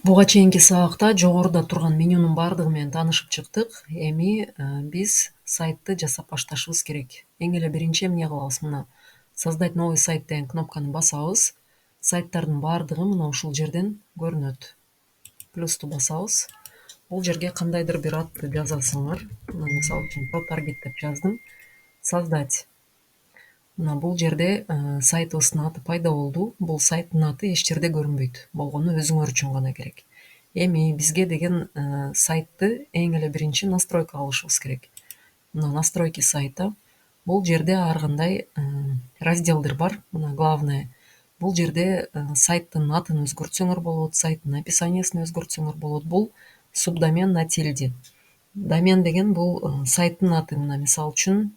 Буга чейинки сабакта жогоруда турган менюнун баардыгы менен таанышып чыктык. Эми биз сайтты жасап башташыбыз керек. Эң эле биринчи эмне кылабыз? Мына создать новый сайт деген кнопканы басабыз. Сайттардын баардыгы мына ушул жерден көрүнөт. Плюсту басабыз. Бул жерге кандайдыр бир атты жазасыңар. Мына мисалы үчүн ProTarget деп жаздым. Создать. Мына бул жерде сайтыбыздын аты пайда болду. Бул сайттын аты эч жерде көрүнбөйт. Болгону өзүңөр үчүн гана керек. Эми бизге деген сайтты эң эле биринчи настройка кылышыбыз керек. Мына настройки сайта. Бул жерде ар кандай разделдер бар. Мына главное. Бул жерде сайттын атын өзгөртсөңөр болот, сайттын описаниясын өзгөртсөңөр болот. Бул субдомен на тильде. Домен деген бул сайттын аты. Мына мисалы үчүн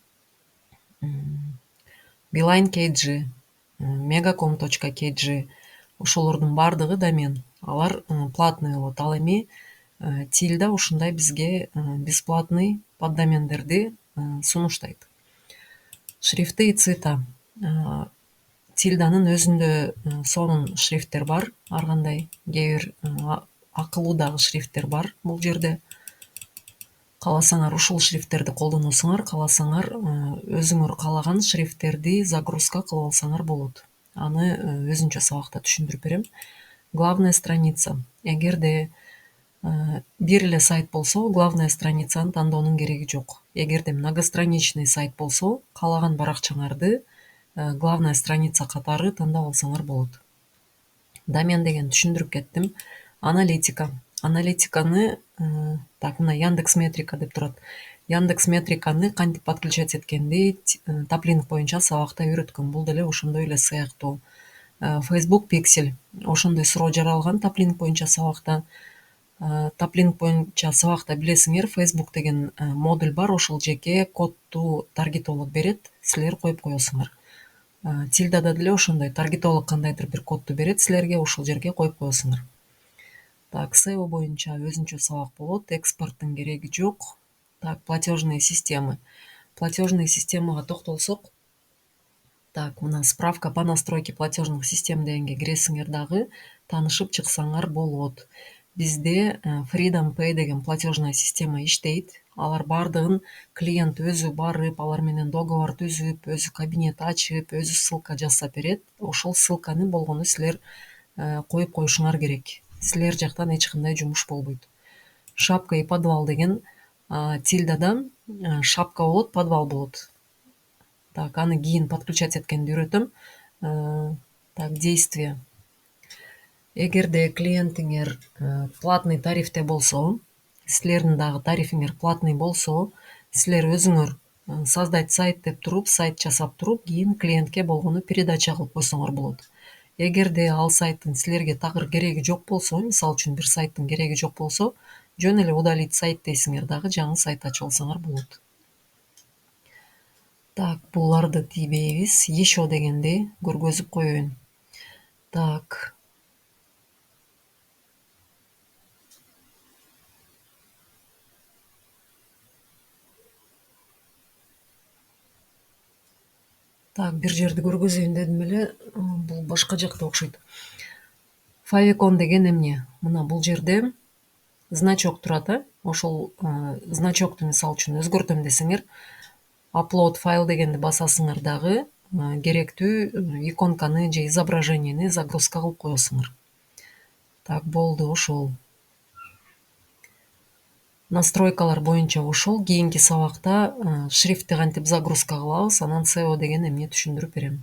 Beeline.kg, megacom.kg ошолордун баардыгы домен. Алар платный болот. Ал эми тильда ушундай бизге бесплатный поддомендерди сунуштайт. Шрифты и цвета. Тильданын өзүндө сонун шрифттер бар. Ар кандай кээ бир акылуу дагы шрифттер бар бул жерде. Кааласаңар ушул шрифттерди колдоносуңар, кааласаңар өзүңөр каалаган шрифттерди загрузка кылып алсаңар болот. Аны өзүнчө сабакта түшүндүрүп берем. Главная страница. Эгерде бир эле сайт болсо, главная страницаны тандоонун кереги жок. Эгерде многостраничный сайт болсо, каалаган баракчаңарды главная страница катары тандап алсаңар болот. Домен деген түшүндүрүп кеттим. Аналитика. Аналитиканы так мына Яндекс Метрика деп турат. Яндекс Метриканы кантип подключать эткенди таплинк боюнча сабакта үйрөткөм. Бул деле ошондой эле сыяктуу. Facebook Pixel ошондой суроо жаралган таплинк боюнча сабакта. Таплинк боюнча сабакта билесиңер, Facebook деген модуль бар. Ошол жеке кодту таргетолог берет, силер коюп коесуңар. Тильдада деле ошондой таргетолог кандайдыр бир кодту берет силерге, ошол жерге коюп коесуңар. Так, SEO боюнча өзүнчө сабак болот. Экспорттун кереги жок. Так, платежные системы. Платежный системага токтолсок, так, мына справка по настройке платежных систем дегенге киресиңер дагы таанышып чыксаңар болот. Бизде Freedom Pay деген платежная система иштейт. Алар баардыгын клиент өзү барып, алар менен договор түзүп, өзү кабинет ачып, өзү ссылка жасап берет. Ошол ссылканы болгону силер коюп коюшуңар керек. Силер жактан эч кандай жумуш болбойт. Шапка и подвал деген тильдадан шапка болот, подвал болот. Так, аны кийин подключать эткенди үйрөтөм. Так, действие. Эгерде клиентиңер платный тарифте болсо, силердин дагы тарифиңер платный болсо, силер өзүңөр создать сайт деп туруп, сайт жасап туруп, кийин клиентке болгону передача кылып койсоңор болот. Эгерде ал сайттын силерге такыр кереги жок болсо, мисалы үчүн бир сайттын кереги жок болсо, жөн эле удалить сайт дейсиңер дагы жаңы сайт ачып алсаңар болот. Так, буларды тийбейбиз. Еще дегенди көргөзүп коеюн. Так. Так, бир жерди көргөзөйүн дедим эле, бул башка жакта окшойт. Favicon деген эмне? Мына бул жерде значок турат, ошол значокту мисалы үчүн өзгөртөм десеңер, upload файл дегенди басасыңар дагы керектүү иконканы же изображениени загрузка кылып коесуңар. Так, болду ошол. Настройкалар боюнча ошол. Кийинки сабакта шрифтти кантип загрузка кылабыз, анан SEO деген эмне түшүндүрүп берем.